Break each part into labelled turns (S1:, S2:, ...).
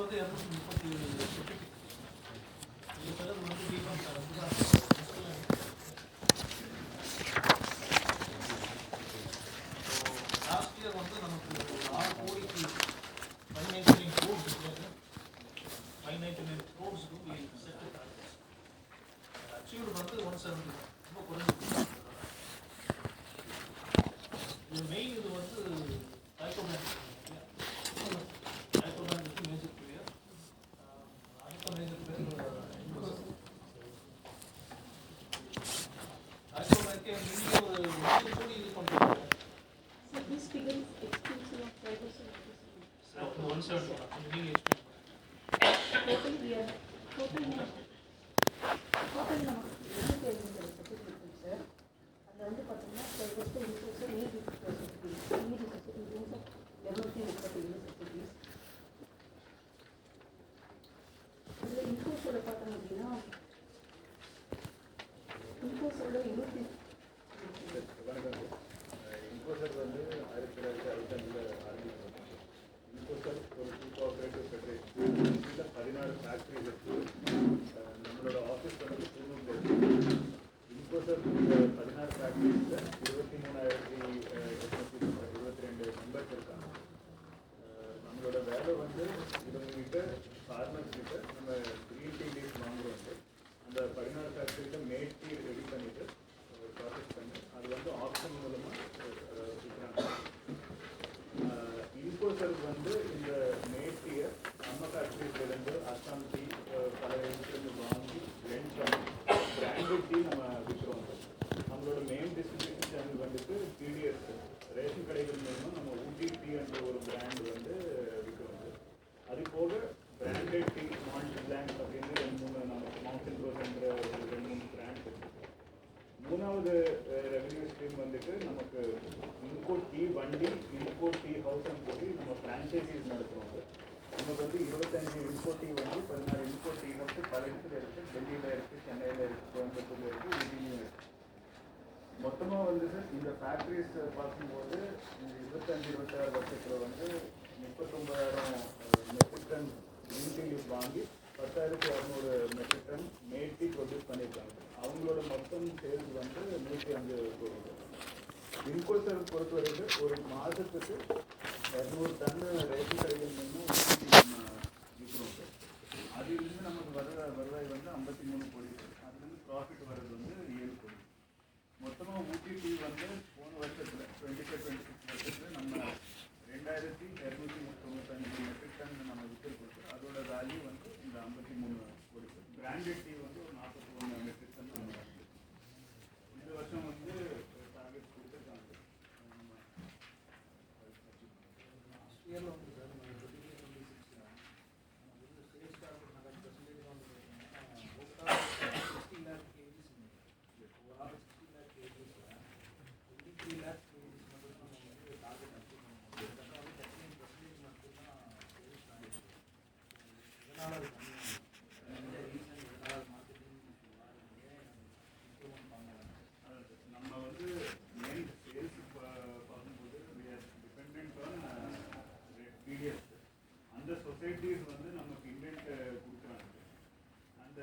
S1: வந்து 237 இந்த செலவு வந்து தீபம் சார் அதுதான் லாஸ்ட் இயர் வந்து நமக்கு 6 கோடிக்கு 599 crores இருக்கு. 599 crores செட் அச்சீவ்டு வந்து 170 ரொம்ப குறைஞ்சிருக்கு. இது மெயின் இது வந்து டைகோபிளான் மேஜர் பிளேயர் அடுத்த மேஜர் பிளேயர் டைகோபிளான்கே இங்கே ஒரு 2 கோடி இது பண்ணுறாங்க.
S2: So this figure is exclusive of 5%.
S1: 170 நீங்கள் எக்ஸ்பிளைன்
S2: Total year, total நமக்கு என்ன தேவைங்கிறது பற்றி கொடுக்கும் சார். அதில் வந்து பார்த்தீங்கன்னா 5% includes need subsidies, need subsidies 237 subsidies. இதில் இன்க்ளூஸோட பார்த்தோம் அப்படின்னா இன்க்ளூஸோட 20
S3: இன்கோசர் வந்து 1965 ஆரம்பிச்சிருக்கோம். இன்கோசர் ஒரு டூ கோஆப்ரேட்டிவ் ஃபெடரேஷன் 16 ஃபேக்ட்ரிஸ் இருக்குது. நம்மளோட ஆஃபீஸ் வந்து திருநூறு இருக்குது. இன்கோசர் 16 ஃபேக்ட்ரிஸில் 23,822 மெம்பர்ஸ் இருக்காங்க. நம்மளோட வேலை வந்து இவங்ககிட்ட ஃபார்மர்ஸ் கிட்ட நம்ம க்ரீன் டீ லீஃப் வாங்குறோம். அந்த 16 ஃபேக்ட்ரியில் மேட் டீ ரெடி பண்ணிவிட்டு ப்ராசஸ் பண்ணி அது வந்து ஆப்ஷன் மூலமாக விற்கிறாங்க. இன்கோசர் வந்து இந்த மேட்டியை நம்ம ஃபேக்ட்ரிஸ்லேருந்து அஸ்ஸாம் டீ பல இடத்துலேருந்து வாங்கி பிளெண்ட் பண்ணி பிராண்டட் டீ நம்ம விற்கிறோம். நம்மளோட மெயின் டிஸ்ட்ரிபியூஷன் சேனல் வந்துட்டு டிடிஎஸ் ரேஷன் கடைகள் மூலமாக நம்ம ஊட்டி டீ என்ற ஒரு பிராண்ட் வந்து விற்கிறோம். அது போக பிராண்டட் டீ மால்ட் பிளாண்ட் அப்படின்னு 2-3 நமக்கு மவுண்டன் ரோஸ் என்ற ஒரு 2-3 பிராண்ட் இருக்குது. மூணாவது ரெவன்யூ ஸ்ட்ரீம் வந்துட்டு நமக்கு இன்கோ டீ வண்டி, இன்கோ டீ ஹவுஸ்ன்னு சொல்லி நம்ம ஃப்ரான்ச்சைசிஸ் நடத்துகிறோம். நமக்கு வந்து 25 இன்கோ டீ வண்டி, 16 இன்கோ டீ ஹவுஸ் பல இடத்துல இருக்குது. டெல்லியில் இருக்குது, சென்னையில் இருக்குது, கோயம்புத்தூரில் இருக்குது, இங்கேயும் இருக்குது. மொத்தமாக வந்து சார் இந்த ஃபேக்ட்ரிஸ் பார்க்கும்போது இந்த 25-26 வருஷத்தில் வந்து 39,000 metric ton green tea leaf வாங்கி 10,200 metric ton made tea produce பண்ணியிருக்காங்க. அவங்களோட மொத்தம் சேல்ஸ் வந்து 105 கோடி. இன்கோசர் பொறுத்தவரைக்கும் ஒரு மாதத்துக்கு 200 டன் ரேஷன் கடைகள் மூலமாக விற்கிறோம் சார். அதிலிருந்து நமக்கு வருவாய் வந்து 53 கோடி. அதுலேருந்து ப்ராஃபிட் வர்றது வந்து 7 கோடி. மொத்தமாக ஊட்டி டீ வந்து போன வருஷத்தில் 25-26 வருஷத்தில் நம்ம 2,295 மெட்ரிக் டன் நம்ம விற்றுருக்கோம் சார். அதோட வேல்யூ வந்து இந்த 53 கோடி சார். பிராண்டட் டீ வந்து ஒரு 41 மெட்ரிக் டன் நம்ம இந்த வருஷம் வந்து டார்கெட் கொடுத்துருக்காங்க.
S1: இயரில் வந்து சார் நம்ம 2026 வந்து சேல்ஸ் டார்கெட் 100% வந்து 60 lakh kgs overall 60 lakh kgs 23 lakh kgs மட்டும் நம்ம வந்து டார்கெட் அச்சீவ் பண்ணுவோம். கிட்டத்தட்ட வந்து 13% மட்டும்தான் சேல்ஸ் டார்கெட். இதனால் அது கம்மியாக ரீசன் எதனால் மார்க்கெட்டிங் இம்ப்ரூவ்மெண்ட் பண்ணலாம்.
S3: நம்ம வந்து மெயின் சேல்ஸ் பார்க்கும்போது டிபெண்ட் ஆன் பிடிஎஸ். அந்த சொசைட்டிஸ் வந்து நமக்கு இண்டென்ட் கொடுக்குறாங்க. அந்த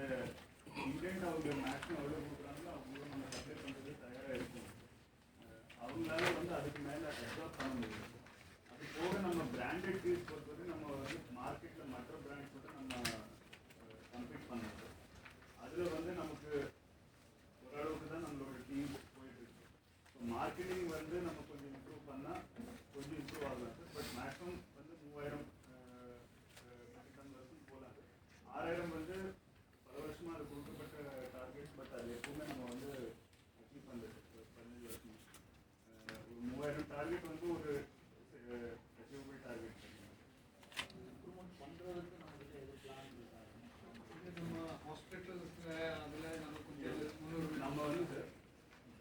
S3: இண்டென்ட் அவங்க மேக்ஸிமம் எவ்வளோ கொடுக்குறாங்களோ அவங்களும் நம்ம சப்ளை பண்ணுறது தயாராக இருக்கும். அவங்களால வந்து அதுக்கு மேலே அப்சார்ப் பண்ண முடியும். அது போக நம்ம பிராண்டட் டீஸ் பொறுத்தவரை நம்ம வந்து மார்க்கெட்டில் மற்ற பிராண்ட்ஸோட நம்ம கம்பீட் பண்ணணும். அதில் வந்து நமக்கு ஓரளவுக்கு தான் நம்மளோட டீம் போயிட்டுருக்கு. ஸோ மார்க்கெட்டிங் வந்து நம்ம கொஞ்சம் இம்ப்ரூவ் பண்ணால் கொஞ்சம் இம்ப்ரூவ் ஆகலாம் சார். பட் மேக்ஸிமம் வந்து 3000 வருஷம் போகலாம். 6000 வந்து பல வருஷமாக அது கொடுக்கப்பட்ட டார்கெட். பட் அது எப்பவுமே நம்ம வந்து அச்சீவ் பண்ணுறது 15 வருஷம் ஒரு 3000 டார்கெட் வந்து ஒரு அச்சீவபிள் டார்கெட்.
S1: இம்ப்ரூவ்மெண்ட் பண்ணுறதுக்கு நம்மகிட்ட எது பிளான் இருக்காங்க? நம்ம ஹாஸ்பிட்டல் இருக்கிற அதில் நம்ம கொஞ்சம்
S3: நம்ம வந்து சார்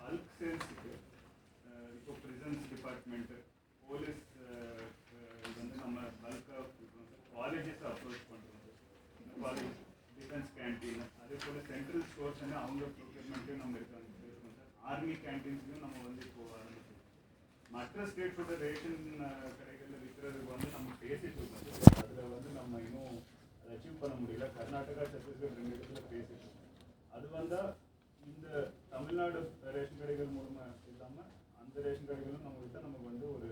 S3: பல்க் சேல்ஸுக்கு இப்போ ப்ரிசன்ஸ் டிபார்ட்மெண்ட்டு, போலீஸ் வந்து நம்ம பல்காக கொடுக்குறோம் சார். காலேஜஸ் அப்ரோச் பண்ணுறோம் சார். காலேஜ், டிஃபென்ஸ் கேன்டீன், அதே போல் சென்ட்ரல் ஸ்டோர்ஸ்ன்னு அவங்க ப்ரொக்யூர்மெண்ட்லையும் நம்ம இருக்கோம் சார். ஆர்மி கேன்டீன்ஸ்லையும் நம்ம வந்து இப்போ ஆரம்பிச்சோம். மற்ற ஸ்டேட்ஸோட ரேஷன் கடைகளில் விற்கிறதுக்கு வந்து நம்ம பேசிட்டு இருக்கோம் சார். அதில் வந்து நம்ம இன்னும் வந்தால் இந்த தமிழ்நாடு ரேஷன் கடைகள் மூலமாக இல்லாமல் அந்த ரேஷன் கடைகளும் நம்மகிட்ட நமக்கு வந்து ஒரு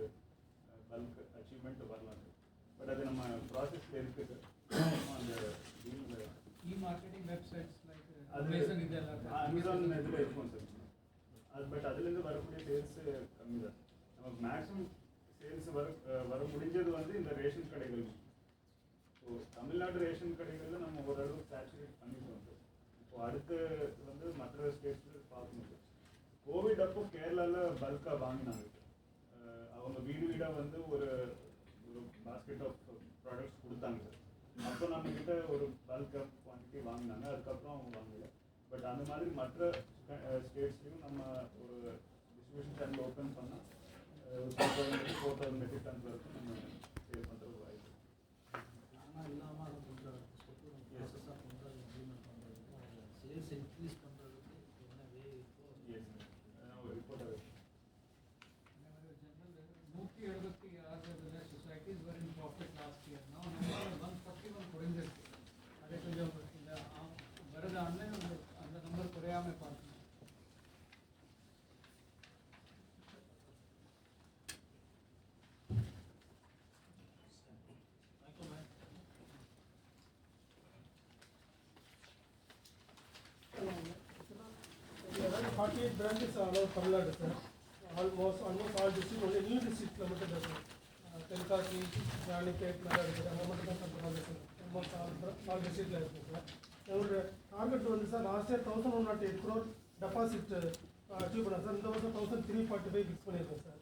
S3: பல்க் அச்சீவ்மெண்ட் வரலாம் சார். பட் அது நம்ம ப்ராசஸில் இருக்குது சார். அந்த டீலில்
S1: இ-மார்க்கெட்டிங் வெப்சைட்ஸ் லைக்
S3: அது அமேசான் இதில் இருக்கும் சார். அது பட் அதுலேருந்து வரக்கூடிய சேல்ஸு கம்மி தான். நமக்கு மேக்ஸிமம் சேல்ஸ் வர முடிஞ்சது வந்து இந்த ரேஷன் கடைகள். ஸோ தமிழ்நாடு ரேஷன் கடைகளில் நம்ம ஓரளவு சேச்சுரேட் பண்ணிட்டோம் சார். இப்போ அடுத்து வந்து மற்ற ஸ்டேட்ஸில் பார்க்கணும் சார். கோவிட் அப்போ கேரளாவில் பல்காக வாங்கினாங்க சார். அவங்க வீடு வீடாக வந்து ஒரு பாஸ்கெட் ஆஃப் ப்ராடக்ட்ஸ் கொடுத்தாங்க சார். அப்போ நம்மக்கிட்ட ஒரு பல்க் ஆஃப் குவான்டிட்டி வாங்கினாங்க. அதுக்கப்புறம் அவங்க வாங்கல. பட் அந்த மாதிரி மற்ற ஸ்டேட்ஸ்லையும் நம்ம ஒரு டிஸ்ட்ரிபியூஷன் சேனல் ஓப்பன் பண்ணால் ஒரு 4,000 மெட்ரிக் டன் வரைக்கும் நம்ம சேல் பண்ணுறது வாய்ப்பு.
S1: ஆனால் இல்லாமல் அதை பண்ணுறது ப்ராசஸாக பண்ணுறது இம்ப்ளிமெண்ட் பண்ணுறதுக்கும் சேல்ஸ் இன்க்ரீஸ் பண்ணுறதுக்கு என்ன வே இருக்கோ
S3: ஒரு ரிப்போர்ட்டாக
S1: general 176 societies were in profit last year. Now number 141 குறைஞ்சிருக்கு. அதே கொஞ்சம் இந்த வரது அந்த நம்பர் குறையாமல் பார்க்கணும்.
S4: There are 48 branches all over Tamil Nadu, sir. Almost all districts, only new districts limited. Tenkasi, Ranikhet, Nagaraja, almost all districts like that. Our target was sir last year 1,108 crore deposit achieved, sir. In the 1,345 fixed sir.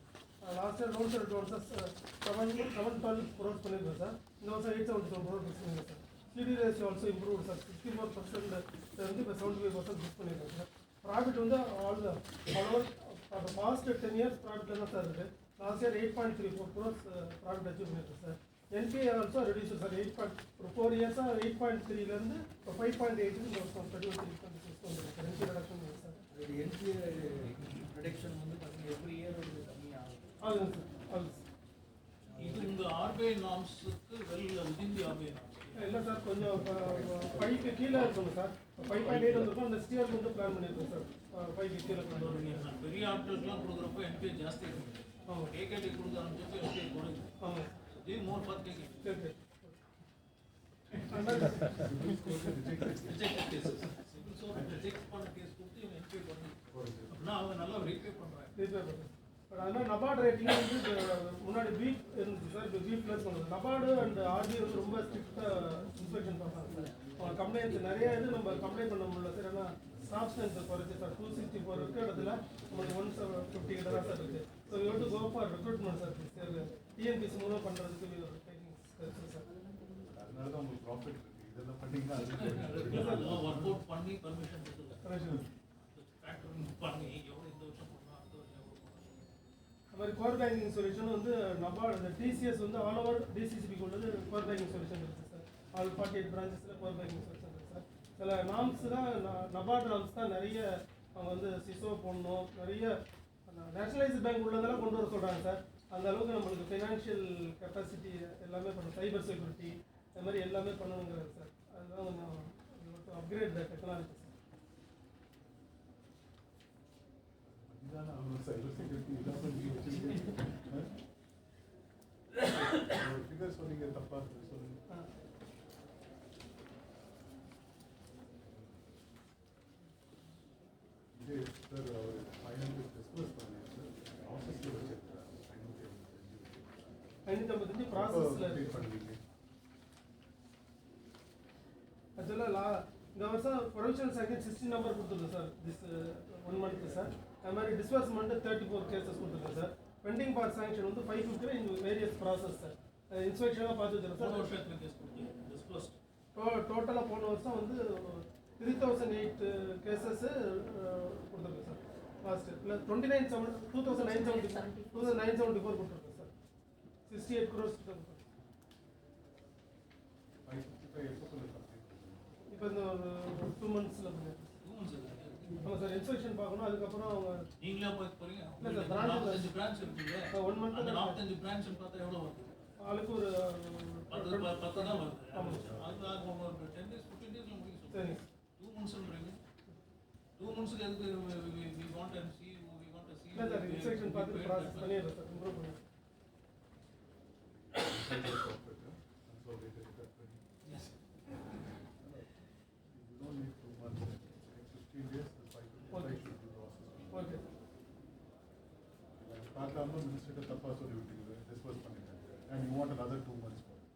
S4: Last year loans and advances 712 crores sir. In the 877 crore fixed sir. CD ratio also improved, sir. 64%, 70%, 75% fixed sir. Profit on the all over for the past 10 years profit is sir. Last year 8.34 crores profit achievement sir. NPA also reduced sir. 4 years 8.3 learned 5.8 in the 21.6 NPA reduction sir.
S1: The NPA reduction every year
S4: All sir. All.
S5: இது இந்த RBI நார்ம்ஸ்க்கு within the RBI norms.
S4: இல்லை sir கொஞ்சம் 5க்கு கீழே இருக்கணும் sir. 5.8 வந்துருக்கும். அந்த steer வந்து plan பண்ணியிருக்கோம் சார். 5க்கு கீழே கொண்டு வரணும்.
S5: பெரிய ஆட்களுக்குலாம் கொடுக்குறப்போ NPA ஜாஸ்தி இருக்குது.
S4: ஆமாம்.
S5: KKT கொடுக்க ஆரம்பிச்சப்போ NPA குறையுது.
S4: ஆமாம்.
S5: இது மோர் ஃபார் KKT.
S4: சரி சரி.
S5: Rejected cases. சிவில் சோர் ரிஜெக்ட் பண்ண கேஸ் கொடுத்து இவங்க NPA குறையுது. அப்படின்னா அவங்க நல்லா ரீபே பண்ணுறாங்க.
S4: ரீபே பண்ணுறேன். பட் அதனால் நபார்டு ரேட்டிங் வந்து முன்னாடி பீஃப் இருந்துச்சு சார். இப்போ பீஃப் ப்ளஸ் பண்ணுறது. நபார்டு அண்ட் RBI வந்து ரொம்ப ஸ்ட்ரிக்டாக இன்ஸ்பெக்ஷன் பண்ணுறாங்க சார். அவங்க கம்ப்ளைண்ட்ஸ் நிறைய இது நம்ம கம்ப்ளைண்ட் பண்ண முடியல சார். ஏன்னா ஸ்டாஃப் ஸ்ட்ரென்த் குறைச்சி சார். 264 இருக்கிற இடத்துல நமக்கு 150 கிட்ட தான் சார் இருக்குது. So you to go for recruitment sir. TNPC மூலம் பண்ணுறதுக்கு டேக்கிங் சார்.
S3: அதனால தான் உங்களுக்கு ப்ராஃபிட் இருக்குது. இதெல்லாம் பண்ணிங்கன்னா
S5: அதெல்லாம் ஒர்க் அவுட் பண்ணி பர்மிஷன் கொடுத்துருக்காங்க. ஃபேக்டரிங் பண்ணி எவ்வளோ இந்த வருஷம் பண்ணலாம் அடுத்த வருஷம் எவ்வளோ பண்ணலாம்.
S4: அது மாதிரி கோர் பேங்கிங் சொல்யூஷன் வந்து நபார்டு இந்த TCS வந்து ஆல் ஓவர் DCCBக்கு உள்ளது கோர் பேங்கிங் சொல்யூஷன் இருக்குது சார். ஆல் 48 பிரான்ச்சஸில் கோர் பேங்கிங் சொல்யூஷன் இருக்குது சார். சில நாம்ஸ் தான் நபார்டு நாம்ஸ் தான் நிறைய அவங்க வந்து சிசோ போடணும். நிறைய நேஷனலைஸ்ட் பேங்க் உள்ளதெல்லாம் கொண்டு வர சொல்கிறாங்க சார். அந்த அளவுக்கு நம்மளுக்கு ஃபைனான்ஷியல் கெப்பாசிட்டி எல்லாமே பண்ணணும். சைபர் செக்யூரிட்டி அது மாதிரி எல்லாமே பண்ணணுங்கிறது சார். அதுதான் கொஞ்சம் அப்கிரேட் த டெக்னாலஜி சார்.
S3: இதுதானே அவங்க சைபர் செக்யூரிட்டி இல்லாமல் ஃபிகர் சொன்னீங்க தப்பாக சொல்லுங்க. இது சார் அவர் ஃபைனல் டிஸ்கஸ் பண்ணேன் சார். ஆஃபீஸில் வச்சுருக்காரு
S4: 555 ப்ராசஸில்
S3: பண்ணுவீங்க.
S4: ஆக்சுவலாக இந்த வருஷம் ப்ரொவிஷனல் செகண்ட் 16 நம்பர் கொடுத்துருக்கோம் சார். This 1 month sir. அது மாதிரி டிஸ்பர்ஸ்மெண்ட் 34 கேசஸ் கொடுத்துருக்கோம் சார். பெண்டிங் ஃபார் சாங்ஷன் வந்து 550 இந்த வேரியஸ் ப்ராசஸ் சார். இன்ஸ்பெக்ஷனாக பார்த்து வச்சுருக்கோம் சார்.
S5: வருஷத்துக்கு கேஸ் கொடுத்தீங்க டிஸ்போஸ்ட்
S4: டோட்டலாக போன வருஷம் வந்து 3008 கேசஸ் கொடுத்துருக்கோம் சார். லாஸ்ட்டு இல்லை 2974 கொடுத்துருக்கோம் சார். 68 crores கொடுத்துருக்கோம்.
S3: 555 எப்போ சொல்லுங்க.
S4: இப்போ இந்த ஒரு 2 months பண்ணிருக்கோம்.
S5: 2 months
S4: ஆமாம் சார். இன்ஸ்பெக்ஷன் பார்க்கணும். அதுக்கப்புறம் அவங்க
S5: நீங்களே போய் போறீங்க.
S4: இல்லை சார். பிரான்ச்
S5: 45 பிரான்ச் இருக்குல்ல.
S4: 1 month
S5: 45 பிரான்ச் பார்த்தா எவ்வளோ வருது?
S4: ஆளுக்கு ஒரு
S5: 10 தான் வருது.
S4: ஆமாம்.
S5: அது ஒரு 10 days 15 days முடியும்.
S4: சரி.
S5: 2 months சொல்றீங்க. months we want and see, we want to see.
S4: இல்லை சார் இன்ஸ்ட்ரக்ஷன் பார்த்து ப்ராசஸ் பண்ணிடுறேன் சார் இம்ப்ரூவ் பண்ணி
S5: Yes.
S6: You don't need 2 months. In 15 days, the cycle
S4: Okay.
S6: should be processed.
S4: Okay
S6: பார்க்காம மினிஸ்டர்கிட்ட தப்பா சொல்லி விட்டீங்க டிஸ்போஸ் பண்ணிட்டாங்க and you want another 2 months for it.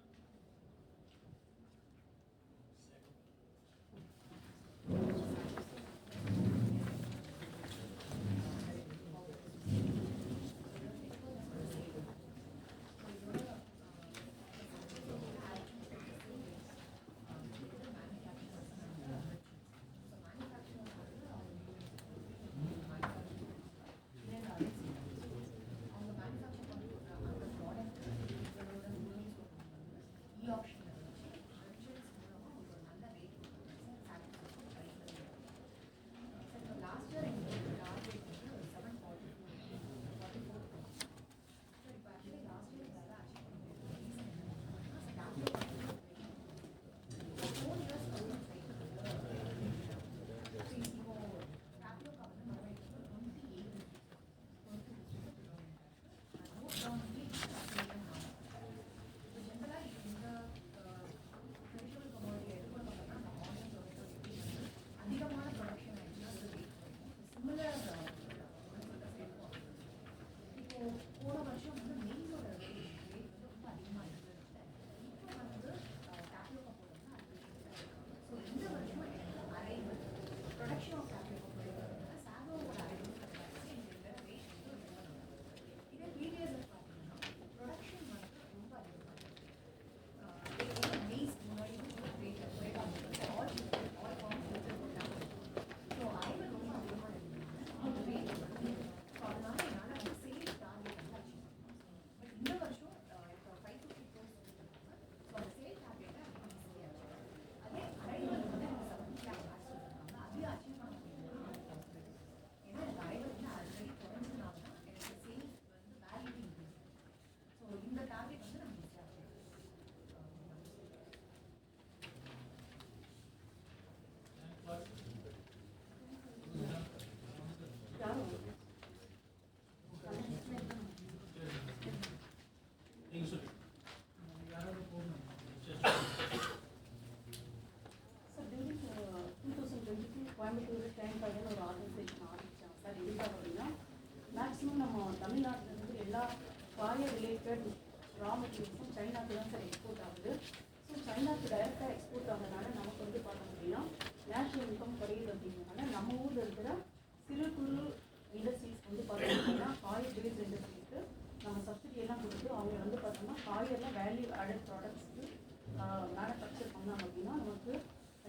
S2: Coimbatore time பையன் ஒரு ஆர்கனைசேஷன் ஆரம்பித்தாங்க சார். எதுக்காக அப்படின்னா மேக்ஸிமம் நம்ம தமிழ்நாட்டிலேருந்து எல்லா காய ரிலேட்டட் ரா மெட்டீரியல்ஸும் சைனாக்கு தான் சார் எக்ஸ்போர்ட் ஆகுது. ஸோ சைனாக்கு டைரெக்டாக எக்ஸ்போர்ட் ஆகிறதுனால நமக்கு வந்து பார்த்தோம் அப்படின்னா நேஷ்னல் இன்கம் குறையுது அப்படிங்கிறதுனால நம்ம ஊரில் இருக்கிற சிறு குறு இண்டஸ்ட்ரீஸ் வந்து பார்த்தோம் அப்படின்னா காய பேஸ்ட் இண்டஸ்ட்ரீஸ்க்கு நம்ம சப்சிடி எல்லாம் கொடுத்து அவங்க வந்து பார்த்தோம்னா காயெல்லாம் வேல்யூ ஆடட் ப்ராடக்ட்ஸ்க்கு மேனுஃபேக்சர் பண்ணாங்க அப்படின்னா நமக்கு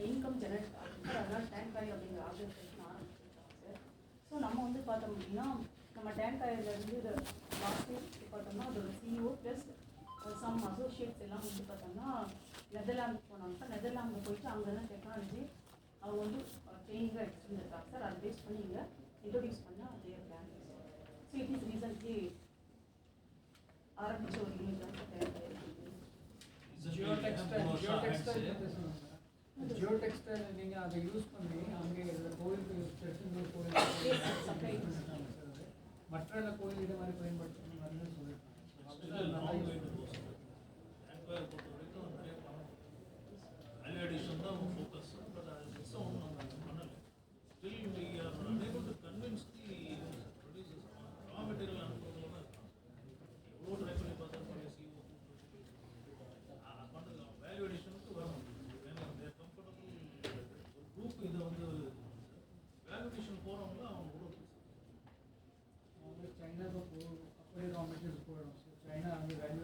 S2: இன்கம் ஜெனரேட் ஆகும் சார். அதனால் டேங்காய் அப்படிங்கிற ஆர்கனைசேஷன் ஆரம்பிச்சிருக்காங்க சார். ஸோ நம்ம வந்து பார்த்தோம் அப்படின்னா நம்ம டேங்காயிலேருந்து இது லாஸ்ட் இயர் பார்த்தோம்னா அதோட சிஇஓ ப்ளஸ் சம் அசோசியேட்ஸ் எல்லாம் வந்து பார்த்தோம்னா நெதர்லாந்துக்கு போனாங்க சார். நெதர்லாந்து போயிட்டு அங்கே தான் டெக்னாலஜி அவங்க வந்து ட்ரைனிங்காக எடுத்துருந்துருக்காங்க சார். அதை பேஸ் பண்ணி இங்கே இன்ட்ரோடியூஸ் பண்ண அதே plan. So it is recently ஆரம்பித்த ஒரு யூனிட் தான் சார் டேங்காய்.
S1: ஜியோடெக்ஸ்டைல் நீங்கள் அதை யூஸ் பண்ணி அங்கே கோயிலுக்கு திருச்செந்தூர் கோயில் மற்ற கோயில் இது மாதிரி பயன்படுத்தணும் அப்படின்னு சொல்லியிருக்காங்க. சைனா அப்படியே ரா மெட்டீரியல்ஸ் போயிடும். சைனா அங்கே value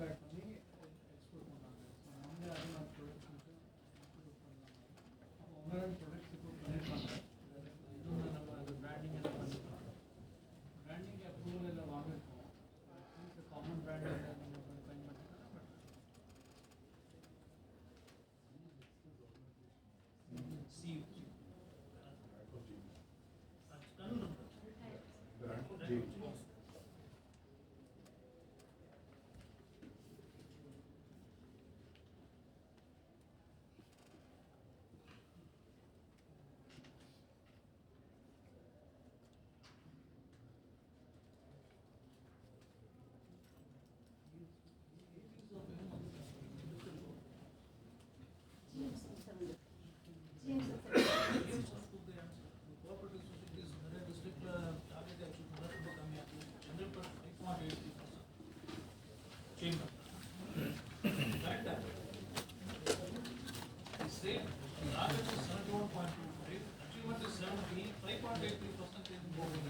S5: again, target is 71.25, achievement is 70, 5.83% in voting.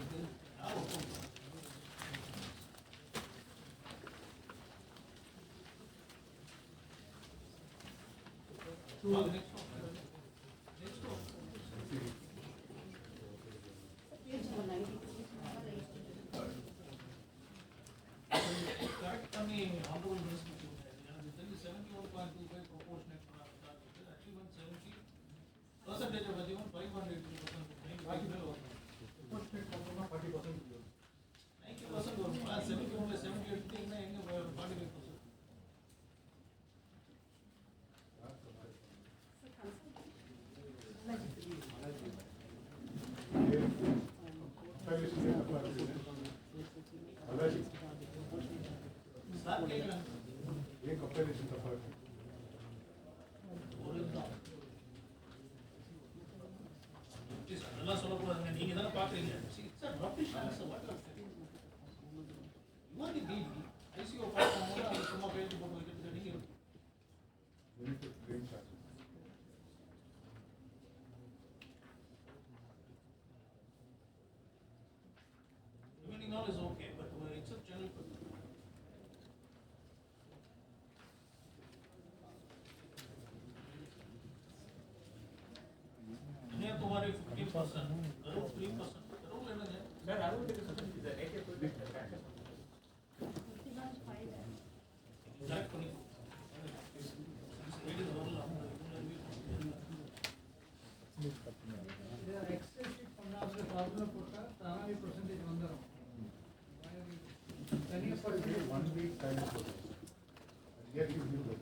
S5: யார் ஒப்புக்கொள்ளும்? வாங்க, next one. Next one.
S2: Page number 93.
S5: Correct பண்ணி honorable minister எனக்கு தெரிஞ்சு 71.25 proportionate achievement 70, percentage of achievement 5.83%. 90% வரும். 70 எடுத்தீங்கன்னா எங்க 45%? சார் கேட்குறாங்க.
S6: ये कंपैरिजन तफा है
S5: ஒரு இதுதான். Please, அதெல்லாம் சொல்லக்கூடாதுங்க. நீங்க தானே பாக்குறீங்க. See, it's a rubbish answer. What are you saying? You are the DD. ICO பார்க்கும்போது அது சும்மா பேச்சு போட்டு வைக்கிறதுக்கு நீங்க
S6: unit green charges
S5: remaining all is okay, but it's a general purpose. Kanyakumari 15%, Karur 3%. Karur என்னங்க?
S1: சார் அது வந்து இந்த நேட்டிவ்
S5: Select பண்ணி. Reading வரலாம்.
S7: எக்ஸ்டென்ஷன் பண்ணாத ஃபார்முலா போட்டா தானாவே பெர்சன்டேஜ் வந்துரும். தனியா
S6: for 1 week time for this. Here you do that.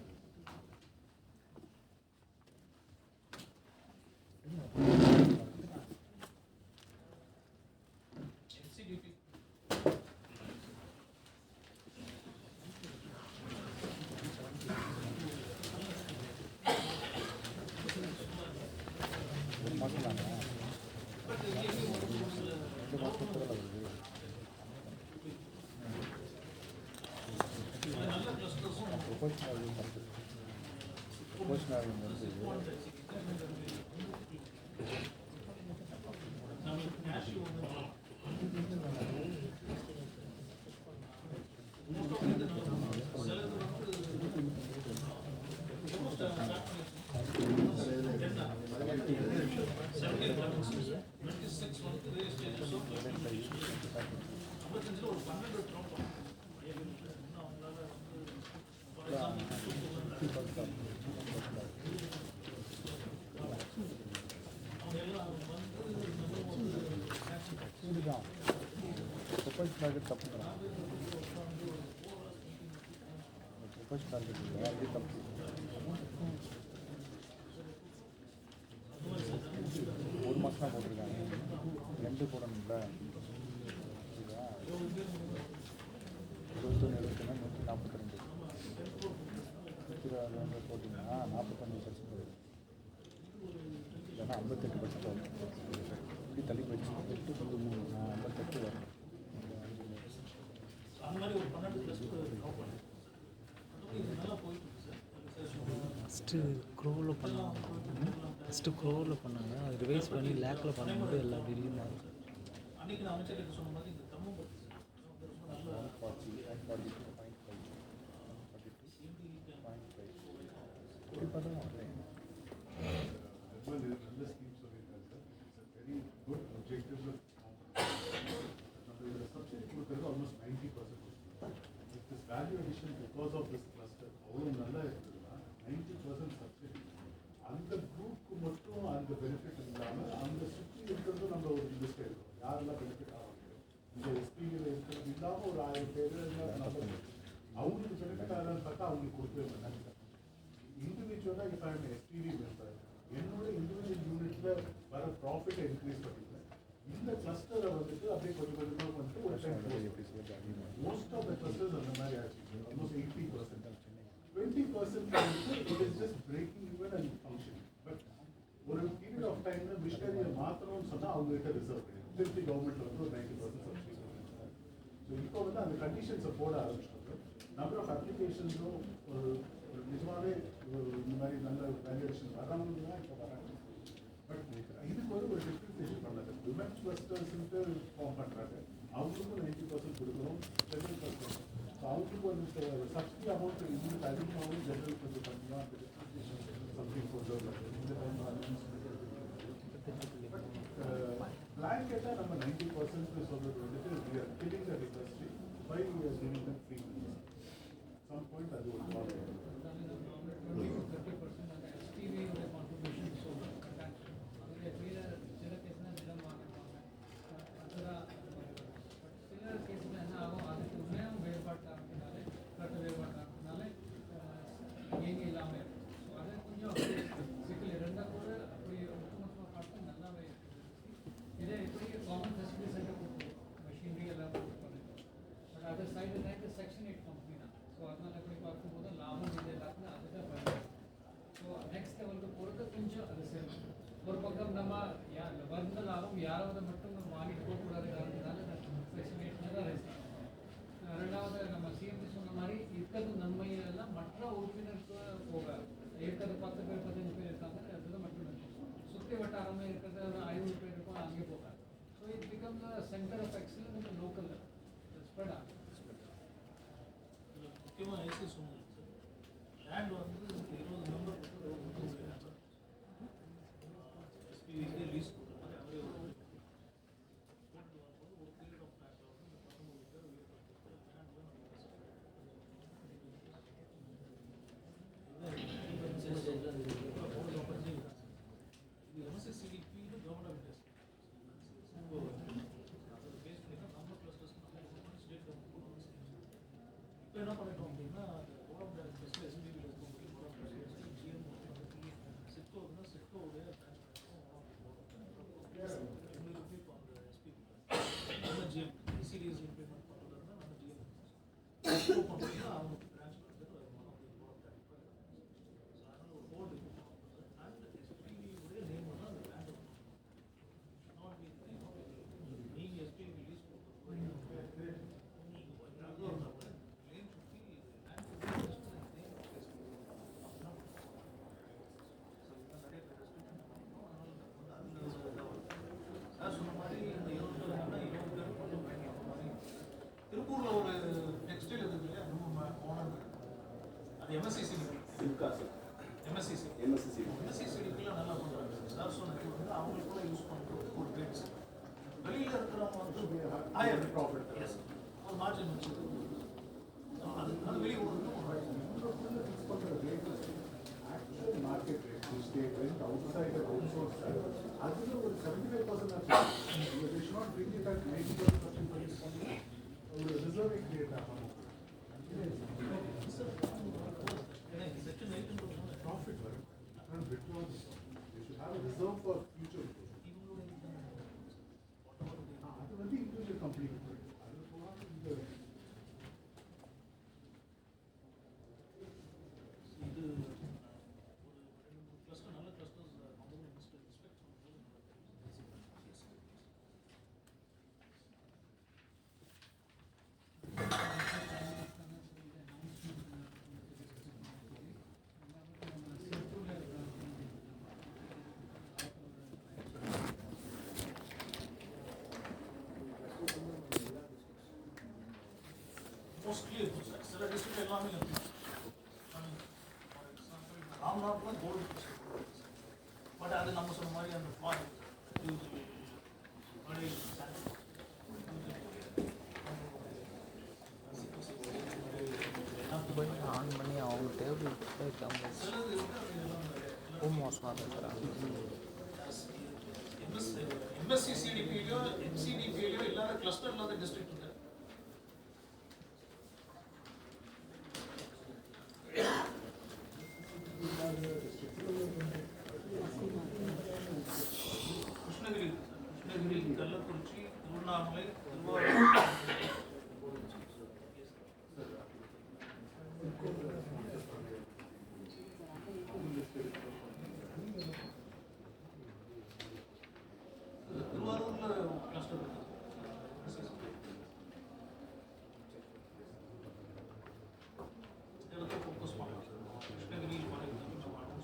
S5: NCDP. But இங்கே நல்ல கிளஸ்டர்ஸும் நம்மளுக்கு கேஷ் வந்து சிலது ஒரு 12 ட்ரோன் அவங்களால அவங்க எல்லாம்
S8: ಪ್ರಪಂಚ ಟಾರ್ಗೆಟ್ ತಪ್ಪು ಪ್ರಪಂಚ ಟಾರ್ಗೆಟ್ ಇಲ್ಲ ಅಲ್ಲಿ ತಪ್ಪು ஒரு மாதம் தான் போட்டிருக்காங்க 2 போடணும்ல சரியா 21 142 126 போட்டிங்கன்னா 45% இல்லைன்னா 58% வரும் இப்படி தள்ளி போயிடுச்சு 8 3 58 வரும்
S5: அந்த மாதிரி ஒரு 12 ப்ளஸ் இது நல்லா போயிட்டு இருக்கு சார்.
S9: ஃபஸ்ட்டு க்ரோவில் பண்ணாங்க பண்ணாங்க அது ரிவைஸ் பண்ணி லேக்கில் பண்ணும்போது எல்லா டீலையும் மாறும்.
S5: அன்னைக்கு நான் அமைச்சர்கிட்ட சொன்ன மாதிரி இந்த தமிழ் பற்றி நல்ல
S8: 42.5 இப்படி பார்த்தா வரேன்
S6: நல்ல ஸ்கீம் சொல்லியிருக்காங்க sir. It's very good objective. நம்ம இதில் சப்சிடி கொடுக்குறது almost 90%. With this value addition because of this cluster அவ்வளோ நல்லா இருக்குதுன்னா 90% சப்சிடி அந்த குரூப்புக்கு மட்டும் அந்த பெனிஃபிட் இல்லாமல் அந்த சுற்றி இருக்கிறது நம்ம ஒரு லிஸ்ட் எடுக்கிறோம். யாரெல்லாம் பெனிஃபிட் ஆக முடியும் இந்த எஸ்பியில் இருக்கிறது இல்லாமல் ஒரு 1000 பேர் நம்ம அவங்களுக்கு பெனிஃபிட் ஆகலான்னு பார்த்தா அவங்களுக்கு கொடுக்கவே மாட்டாங்க. இண்டிவிஜுவலாக இப்போ ஐம் எஸ்பிவி மெம்பர் என்னோட இண்டிவிஜுவல் யூனிட்டில் வர ப்ராஃபிட்டை இன்க்ரீஸ் பண்ணிக்கிறேன். இந்த கிளஸ்டரை வந்துட்டு அப்படியே கொஞ்சம் கொஞ்சமாக வந்துட்டு ஒரு time most of the clusters அந்த மாதிரி ஆச்சு. ஆல்மோஸ்ட் 80%. 20% வந்துட்டு it is just breaking even and function. But ஒரு பீரியட் ஆஃப் டைம்ல மிஷனரியை மாற்றணும்னு சொன்னால் அவங்ககிட்ட ரிசர்வ் கிடையாது. திருப்பி கவர்மெண்ட்ல வந்து ஒரு 90% சப்சிடி கொடுக்குறாங்க. ஸோ இப்போ வந்து அந்த கண்டிஷன்ஸை போட ஆரம்பிச்சிட்டாங்க. நம்பர் ஆஃப் அப்ளிகேஷன்ஸும் ஒரு நிஜமாவே மாதிரி நல்ல வேல்யூவேஷன் வர்றவங்க தான் இப்போ வராங்க. பட் இதுக்கு ஒரு டிஃப்ரென்சியேஷன் பண்ணல. விமென்ஸ் கிளஸ்டர்ஸ்ன்ட்டு ஃபார்ம் பண்ணுறாங்க, அவங்களுக்கும் 90% கொடுக்குறோம், ஜென்ரல் கிளஸ்டர் அவங்களுக்கு ஒரு சப்சிடி அமௌண்ட் இவங்களுக்கு அதிகமாகவும் ஜென்ரல் கொஞ்சம் கம்மியாக அந்த டிஃப்ரென்சியேஷன் சம்திங் கொண்டு வரலாம். இந்த டைம் பிளான் கேட்டால் நம்ம 90% சொல்கிறது வந்துட்டு we are killing the industry by giving them free. Some point அது ஒரு problem.
S7: 30% அந்த SPV உடைய contribution சொல்றாங்க. அதுல சில கேஸ்ல நிலம் வாங்குவாங்க. அதுதான் சில கேஸ்ல என்ன ஆகும், அதுக்கு உண்மையான வேறுபாட்டாகிறதுனால கட்ட வேறுபாட்டாகிறதுனால எங்கே இல்லாமல் ஸோ அதை கொஞ்சம் சிக்கல் இருந்தால் கூட அப்படி ஒட்டுமொத்தமாக பார்த்து நல்லாவே இதே எப்படி காமன் ஃபெசிலிட்டி சென்டர் கொடுத்துருவோம், மெஷினரி எல்லாம் கொடுத்துருப்பாங்க. But other side like section 8 company தான். ஸோ அதனால் எப்படி பார்க்கும்போது லாபம் இது எல்லாத்துக்கும் அதுதான் பயன்படும். ஸோ நெக்ஸ்ட் லெவலுக்கு பொறுத்து கொஞ்சம் அது சேரும். ஒரு பக்கம் நம்ம வந்த லாபம் யாராவது மட்டும் நம்ம வாங்கிட்டு போகக்கூடாது காரணத்தினால செக்ஷன் 8 தான் ரெஸ்ட். ரெண்டாவது நம்ம சிஎம்டி சொன்ன மாதிரி இருக்கிறது நன்மையெல்லாம் மற்ற உறுப்பினருக்கு போகாது. இருக்கிறது 10 பேர் 15 பேர் இருக்காங்க, அதுதான் மட்டும் சுற்றி வட்டாரமே இருக்கிறது 500 பேர் இருக்கும், அங்கே போகாது. So it become the centre of excellence in local spread ஆகும்.
S5: முக்கியமாக ஐசி சொன்னது லேண்ட் வந்து 20 மெம்பர் எஸ்பிவிக்கு லீஸ் கொடுக்குற மாதிரி அவரே ஒரு பீரியட் ஆஃப் டைமில் வந்து இந்த 19 பேர் இது எம்எஸ்சிசிடிபின்னு கவர்மெண்ட் ஆஃப் பேஸ் பண்ணி தான் நம்ம கிளஸ்டர்ஸ் ஸ்டேட் கவர்மெண்ட் இப்போ என்ன பண்ணிட்டோம் அப்படின்னா போர்ட் ஆஃப் டைரக்டர்ஸில் எஸ்பிபியில் இருக்கக்கூடிய போர்ட் ஆஃப் டைரக்டர்ஸ் ஜிஎம் சிட்கோன்னா சிட்கோவுடைய எங்களுக்கு இப்போ அந்த எஸ்பிபி நம்ம ஜிஎம் சிடிஎஸ் இம்ப்ளிமெண்ட் பண்ணுறதுனா நம்ம ஜிஎம் சிட்கோ பண்ணுறதுனா அவங்க பிரான்ச் வந்து போர்ட் ஆஃப் டைரக்டர். ஸோ அதனால் ஒரு போர்டு அண்ட் எஸ்பிபியுடைய நேம் வந்து அந்த பிராண்ட் நாட் பி நீங்கள் எஸ்பிபி ரிலீஸ் கொடுக்குறது திருப்பூர்ல ஒரு டெக்ஸ்டைல் இருக்கு இல்லையா, நம்ம ஓனர் அது எம்எஸ்சிசிடிக்குலாம் நல்லா பண்ணுறாங்க. சார் சொன்னது வந்து அவங்களுக்குள்ள யூஸ் பண்ணுறது ஒரு ரேட்ஸ் வெளியில் இருக்கிறவங்க வந்து ஹையர் ப்ராஃபிட் ஒரு மார்ஜின் வச்சு அது வெளியே விடுறது
S6: actual market rate, which they went outside the outsource side, அதுல ஒரு 75% they should not bring it at 90% ஒரு ரிசர்வை கிரியேட் ஆகணும்.
S5: செக்ஷன் 8
S6: ப்ராஃபிட் வரும், ஆனால் விட்ரோல் they should have a reserve for future growth. அது வந்து இண்டிவிஜுவல் கம்பெனி அது போகாமல் இந்த
S5: இது ஒரு 2-3 கிளஸ்டர் நல்ல கிளஸ்டர்ஸ் கம்பெனி ரெஸ்பெக்ட் பண்ணுறது மோஸ்ட்லி இருக்கும் சார். சில டிஸ்ட்ரிக்ட் எல்லாமே இருக்கும். ஃபார் எக்ஸாம்பிள் ராம்நாத்லாம் கோல்டு பட் அது நம்ம சொன்ன மாதிரி அந்த ஃபார்
S9: போய் ஆன் பண்ணி அவங்க டேபிள் வைக்காமல்
S5: சிலது இருக்கு, அது எல்லாம்
S9: ரூம் வாசமாக இருக்கிறாங்க.
S5: எம்எஸ்சி சிடிபிலையோ எம்சிடிபிலையோ இல்லாத கிளஸ்டர் இல்லாத டிஸ்ட்ரிக்ட் இருக்கு. கிருஷ்ணகிரி இருக்கு சார். கிருஷ்ணகிரி, கள்ளக்குறிச்சி, திருவண்ணாமலை, திருவாரூர். திருவாரூர்ல கிளஸ்டர் இருக்கு. இடத்துல ஃபோக்கஸ் பண்ணலாம். கிருஷ்ணகிரியில் பண்ணலாம்.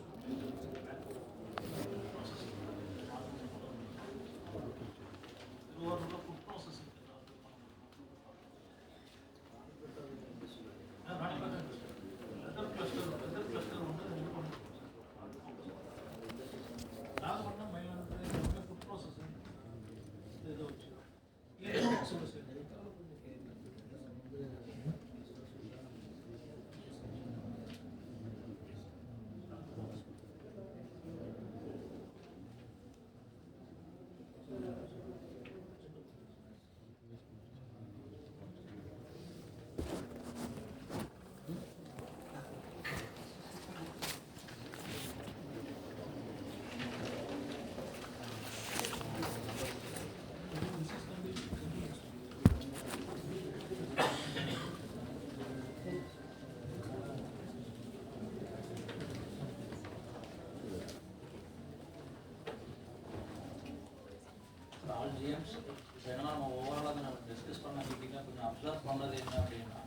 S1: பாயிண்ட்ஸ் இப்போ என்னன்னா நம்ம ஓவராலாக நம்ம டிஸ்கஸ் பண்ண மீட்டிங்கில் கொஞ்சம் அப்சர்வ் பண்ணது என்ன அப்படின்னா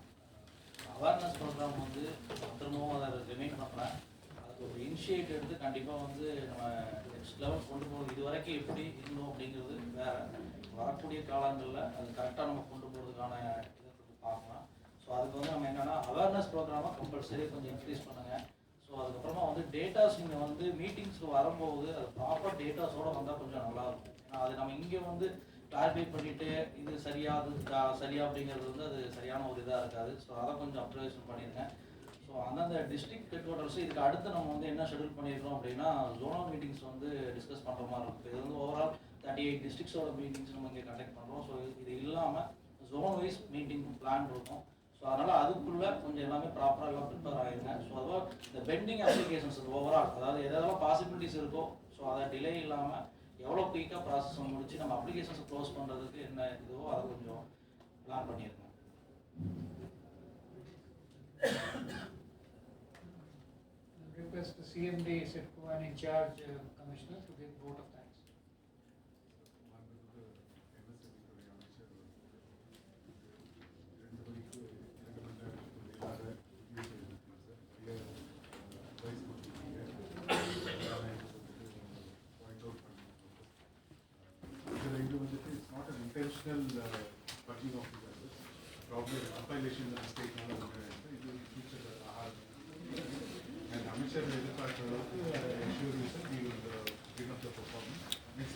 S1: அவேர்னஸ் ப்ரோக்ராம் வந்து திரும்பவும் அதை ரிமைண்ட் பண்ணுறேன். அதுக்கு ஒரு இனிஷியேட் எடுத்து கண்டிப்பாக வந்து நம்ம நெக்ஸ்ட் லெவல் கொண்டு போகிறது. இது வரைக்கும் எப்படி இருந்தோம் அப்படிங்கிறது வேறு, வரக்கூடிய காலங்களில் அது கரெக்டாக நம்ம கொண்டு போகிறதுக்கான இதை பார்க்கலாம். ஸோ அதுக்கு வந்து நம்ம என்னென்னா அவேர்னஸ் ப்ரோக்ராமாக கம்பல்சரி கொஞ்சம் இன்க்ரீஸ் பண்ணுங்கள். ஸோ அதுக்கப்புறமா வந்து டேட்டாஸ் நீங்கள் வந்து மீட்டிங்ஸ்க்கு வரும்போது அது ப்ராப்பர் டேட்டாஸோடு வந்தால் கொஞ்சம் நல்லாயிருக்கும். ஏன்னா அது நம்ம இங்கே வந்து கிளாரிஃபை பண்ணிவிட்டு இது சரியா அது சரியா அப்படிங்கிறது வந்து அது சரியான ஒரு இதாக இருக்காது. ஸோ அதை கொஞ்சம் அப்சர்வேஷன் பண்ணிடுங்க. ஸோ அந்தந்த டிஸ்ட்ரிக்ட் ஹெட் குவார்ட்டர்ஸ் இதுக்கு அடுத்து நம்ம வந்து என்ன ஷெடியூல் பண்ணியிருக்கோம் அப்படின்னா ஜோனல் மீட்டிங்ஸ் வந்து டிஸ்கஸ் பண்ணுற மாதிரி இருக்கும். இது வந்து ஓவரால் 38 டிஸ்ட்ரிக்ஸோட மீட்டிங்ஸ் நம்ம இங்கே கண்டக்ட் பண்ணுறோம். ஸோ இது இல்லாமல் ஜோன் வைஸ் மீட்டிங் பிளான் இருக்கும். ஸோ அதனால் அதுக்குள்ளே கொஞ்சம் எல்லாமே ப்ராப்பராக எல்லாம் ப்ரிப்பேர் ஆகிருங்க. ஸோ அதுவும் இந்த பெண்டிங் அப்ளிகேஷன்ஸ் ஓவரால் அதாவது எதெல்லாம் பாசிபிலிட்டிஸ் இருக்கோ ஸோ அதை டிலே இல்லாமல் எவ்வளோ குயிக்காக ப்ராசஸ் முடிச்சு நம்ம அப்ளிகேஷன்ஸை க்ளோஸ் பண்ணுறதுக்கு என்ன இதுவோ அதை கொஞ்சம் பிளான் பண்ணியிருக்கோம்.
S7: Request the CMD SIDCO and in charge commissioner to give vote of thanks.
S6: It's not an intentional purging of the others. Probably compilation of the state knowledge it will feature the and Amit Shah will ensure you that we will bring up the performance. Next